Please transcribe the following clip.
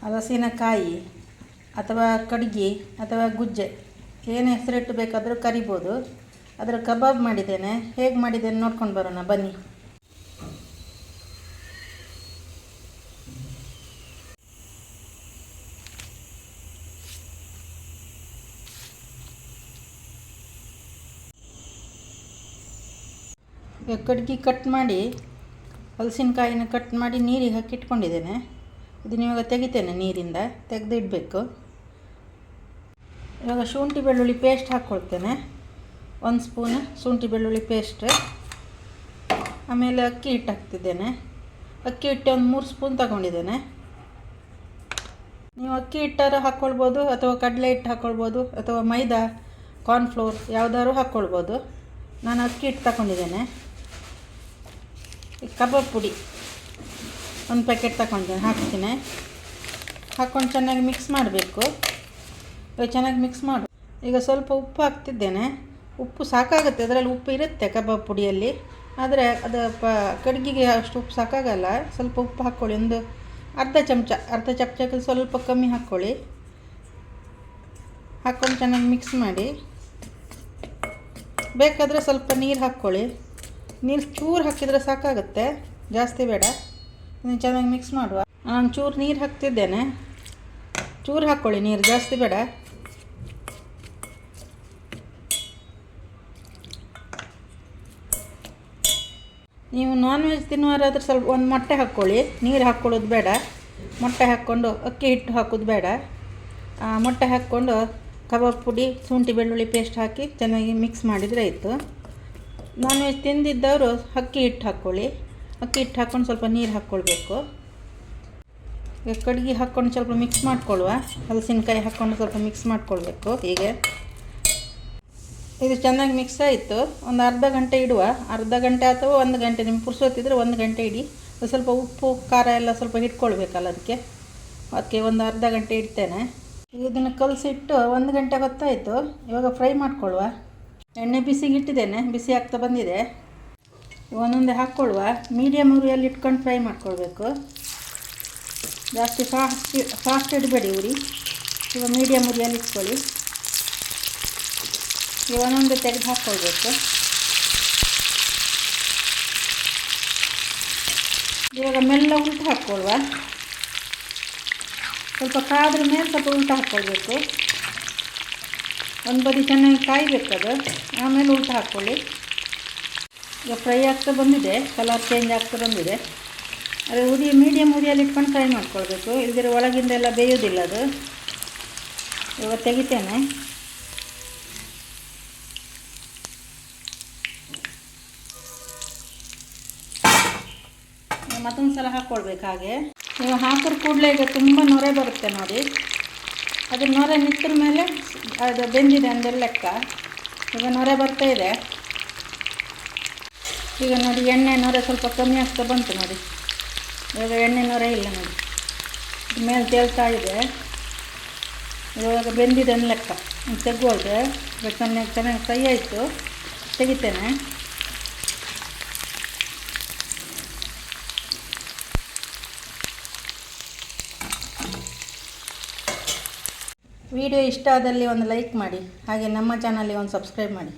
ಹಲಸಿನಕಾಯಿ ಅಥವಾ ಕಡ್ಗಿ ಅಥವಾ ಗುಜ್ಜೆ ಏನು ಹೆಸರಿಟ್ಟು ಬೇಕಾದರೂ ಕರಿಬೋದು. ಅದರ ಕಬಾಬ್ ಮಾಡಿದ್ದೇನೆ. ಹೇಗೆ ಮಾಡಿದ್ದೇನೆ ನೋಡ್ಕೊಂಡು ಬರೋಣ ಬನ್ನಿ. ಈಗ ಕಡ್ಗಿ ಕಟ್ ಮಾಡಿ ಹಲಸಿನಕಾಯಿನ ಕಟ್ ಮಾಡಿ ನೀರಿಗೆ ಹಾಕಿ ಇಟ್ಕೊಂಡಿದ್ದೇನೆ. ಇದನ್ನ ಇವಾಗ ತೆಗಿತೇನೆ, ನೀರಿಂದ ತೆಗೆದು ಇಡಬೇಕು. ಇವಾಗ ಶುಂಠಿ ಬೆಳ್ಳುಳ್ಳಿ ಪೇಸ್ಟ್ ಹಾಕ್ಕೊಳ್ತೇನೆ. 1 ಸ್ಪೂನ್ ಶುಂಠಿ ಬೆಳ್ಳುಳ್ಳಿ ಪೇಸ್ಟ್. ಆಮೇಲೆ ಅಕ್ಕಿ ಹಿಟ್ಟು ಹಾಕ್ತಿದ್ದೇನೆ. ಅಕ್ಕಿ ಹಿಟ್ಟು ಒಂದು 3 ಸ್ಪೂನ್ ತಗೊಂಡಿದ್ದೇನೆ. ನೀವು ಅಕ್ಕಿ ಹಿಟ್ಟಾರು ಹಾಕ್ಕೊಳ್ಬೋದು ಅಥವಾ ಕಡಲೆ ಹಿಟ್ಟು ಹಾಕ್ಕೊಳ್ಬೋದು ಅಥವಾ ಮೈದಾ ಕಾರ್ನ್ಫ್ಲೋರ್ ಯಾವುದಾದ್ರು ಹಾಕ್ಕೊಳ್ಬೋದು. ನಾನು ಅಕ್ಕಿ ಹಿಟ್ಟು ತಗೊಂಡಿದ್ದೇನೆ. ಕಬಾಬ್ ಪುಡಿ 1 ಪ್ಯಾಕೆಟ್ ತಗೊಂಡಿದ್ದೇನೆ, ಹಾಕ್ತೀನಿ. ಹಾಕ್ಕೊಂಡು ಚೆನ್ನಾಗಿ ಮಿಕ್ಸ್ ಮಾಡಬೇಕು. ಚೆನ್ನಾಗಿ ಮಿಕ್ಸ್ ಮಾಡು. ಈಗ ಸ್ವಲ್ಪ ಉಪ್ಪು ಹಾಕ್ತಿದ್ದೇನೆ. ಉಪ್ಪು ಸಾಕಾಗುತ್ತೆ, ಅದರಲ್ಲಿ ಉಪ್ಪು ಇರುತ್ತೆ ಕಬಾಬ್ ಪುಡಿಯಲ್ಲಿ. ಆದರೆ ಅದು ಕಡ್ಗಿಗೆ ಅಷ್ಟು ಉಪ್ಪು ಸಾಕಾಗಲ್ಲ. ಸ್ವಲ್ಪ ಉಪ್ಪು ಹಾಕ್ಕೊಳ್ಳಿ, ಒಂದು ಅರ್ಧ ಚಮಚಕ್ಕೆ ಸ್ವಲ್ಪ ಕಮ್ಮಿ ಹಾಕ್ಕೊಳ್ಳಿ. ಹಾಕ್ಕೊಂಡು ಚೆನ್ನಾಗಿ ಮಿಕ್ಸ್ ಮಾಡಿ. ಬೇಕಾದರೆ ಸ್ವಲ್ಪ ನೀರು ಹಾಕ್ಕೊಳ್ಳಿ. ನೀರು ಚೂರು ಹಾಕಿದರೆ ಸಾಕಾಗುತ್ತೆ, ಜಾಸ್ತಿ ಬೇಡ. ಇದನ್ನು ಚೆನ್ನಾಗಿ ಮಿಕ್ಸ್ ಮಾಡುವ. ನಾನು ಚೂರು ನೀರು ಹಾಕ್ತಿದ್ದೇನೆ. ಚೂರು ಹಾಕ್ಕೊಳ್ಳಿ, ನೀರು ಜಾಸ್ತಿ ಬೇಡ. ನೀವು ನಾನ್ ವೆಜ್ ತಿನ್ನುವರಾದ್ರೆ ಸ್ವಲ್ಪ ಒಂದು ಮೊಟ್ಟೆ ಹಾಕ್ಕೊಳ್ಳಿ. ನೀರು ಹಾಕ್ಕೊಳ್ಳೋದು ಬೇಡ. ಮೊಟ್ಟೆ ಹಾಕ್ಕೊಂಡು ಅಕ್ಕಿ ಹಿಟ್ಟು ಹಾಕೋದು ಬೇಡ. ಮೊಟ್ಟೆ ಹಾಕ್ಕೊಂಡು ಕಬಾಬ್ ಪುಡಿ ಶುಂಠಿ ಬೆಳ್ಳುಳ್ಳಿ ಪೇಸ್ಟ್ ಹಾಕಿ ಚೆನ್ನಾಗಿ ಮಿಕ್ಸ್ ಮಾಡಿದರೆ ಆಯಿತು. ನಾನ್ ವೆಜ್ ತಿಂದಿದ್ದವರು ಅಕ್ಕಿ ಹಿಟ್ಟು ಹಾಕ್ಕೊಳ್ಳಿ. ಅಕ್ಕಿ ಹಿಟ್ಟು ಹಾಕ್ಕೊಂಡು ಸ್ವಲ್ಪ ನೀರು ಹಾಕ್ಕೊಳ್ಬೇಕು. ಈಗ ಕಡ್ಗಿ ಹಾಕ್ಕೊಂಡು ಸ್ವಲ್ಪ ಮಿಕ್ಸ್ ಮಾಡ್ಕೊಳ್ಳುವ. ಹಲಸಿನಕಾಯಿ ಹಾಕ್ಕೊಂಡು ಸ್ವಲ್ಪ ಮಿಕ್ಸ್ ಮಾಡ್ಕೊಳ್ಬೇಕು. ಹೀಗೆ ಇದು ಚೆನ್ನಾಗಿ ಮಿಕ್ಸ್ ಆಯಿತು. ಒಂದು ಅರ್ಧ ಗಂಟೆ ಇಡುವ. ಅರ್ಧ ಗಂಟೆ ಅಥವಾ 1 ಗಂಟೆ, ನಿಮ್ಗೆ ಪುರ್ಸೊತ್ತಿದ್ರೆ 1 ಗಂಟೆ ಇಡಿ. ಸ್ವಲ್ಪ ಉಪ್ಪು ಖಾರ ಎಲ್ಲ ಸ್ವಲ್ಪ ಇಟ್ಕೊಳ್ಬೇಕಲ್ಲ, ಅದಕ್ಕೆ ಒಂದು ಅರ್ಧ ಗಂಟೆ ಇಡ್ತೇನೆ. ಇದನ್ನು ಕಲಸಿಟ್ಟು 1 ಗಂಟೆ ಗೊತ್ತಾಯಿತು. ಇವಾಗ ಫ್ರೈ ಮಾಡ್ಕೊಳ್ಳುವ. ಎಣ್ಣೆ ಬಿಸಿಗೆ ಇಟ್ಟಿದ್ದೇನೆ, ಬಿಸಿ ಆಗ್ತಾ ಬಂದಿದೆ. ಒಂದೊಂದೇ ಹಾಕ್ಕೊಳ್ಳುವ. ಮೀಡಿಯಮ್ ಉರಿಯಲ್ಲಿ ಇಟ್ಕೊಂಡು ಫ್ರೈ ಮಾಡ್ಕೊಳ್ಬೇಕು. ಜಾಸ್ತಿ ಫಾಸ್ಟ್ ಇಡಬೇಡಿ ಉರಿ. ಇವಾಗ ಮೀಡಿಯಮ್ ಉರಿಯಲ್ಲಿ ಇಟ್ಕೊಳ್ಳಿ. ಈಗ ಒಂದೊಂದೇ ತೆಗೆದು ಹಾಕ್ಕೊಳ್ಬೇಕು. ಇವಾಗ ಮೆಲ್ಲ ಉಲ್ಟು ಹಾಕ್ಕೊಳ್ಳುವ. ಸ್ವಲ್ಪ ಕಾದ್ರ ಮೇಲೆ ಸ್ವಲ್ಪ ಉಲ್ಟು ಹಾಕ್ಕೊಳ್ಬೇಕು. ಒಂದು ಬದಿ ಚೆನ್ನಾಗಿ ಕಾಯಬೇಕದು, ಆಮೇಲೆ ಉಲ್ಟು ಹಾಕ್ಕೊಳ್ಳಿ. ಈಗ ಫ್ರೈ ಆಗ್ತಾ ಬಂದಿದೆ, ಕಲರ್ ಚೇಂಜ್ ಆಗ್ತಾ ಬಂದಿದೆ. ಅದು ಮೀಡಿಯಮ್ ಉರಿಯಲ್ಲಿ ಇಟ್ಕೊಂಡು ಫ್ರೈ ಮಾಡ್ಕೊಳ್ಬೇಕು. ಇಲ್ದಿರ ಒಳಗಿಂದ ಎಲ್ಲ ಬೇಯೋದಿಲ್ಲ ಅದು. ಇವಾಗ ತೆಗಿತೇನೆ. ಮತ್ತೊಂದು ಸಲ ಹಾಕ್ಕೊಳ್ಬೇಕು. ಹಾಗೆ ನೀವು ಹಾಕಿದ ಕೂಡಲೇ ಈಗ ತುಂಬ ನೊರೆ ಬರುತ್ತೆ ನೋಡಿ. ಅದು ನೊರೆ ನಿಂತರ ಮೇಲೆ ಅದು ಬೆಂದಿದೆ ಅಂದರೆ ಲೆಕ್ಕ. ಈಗ ನೊರೆ ಬರ್ತಾ ಇದೆ. ಈಗ ನೋಡಿ ಎಣ್ಣೆ ನೊರೆ ಸ್ವಲ್ಪ ಕಮ್ಮಿ ಆಗ್ತಾ ಬಂತು ನೋಡಿ. ಇವಾಗ ಎಣ್ಣೆ ನೊರೆ ಇಲ್ಲ ನೋಡಿ, ಮೇಲೆ ತೇಲ್ತಾ ಇದೆ. ಇವಾಗ ಬೆಂದಿದೆ ಅಂತ ಲೆಕ್ಕ. ತೆಗ್ಗೊಳ್ದೆ. ಚೆನ್ನಾಗಿ ಫ್ರೈ ಆಯಿತು. ತೆಗಿತೇನೆ. ವಿಡಿಯೋ ಇಷ್ಟ ಆದಲ್ಲಿ ಒಂದು ಲೈಕ್ ಮಾಡಿ, ಹಾಗೆ ನಮ್ಮ ಚಾನಲ್ಗೆ ಒಂದು ಸಬ್ಸ್ಕ್ರೈಬ್ ಮಾಡಿ.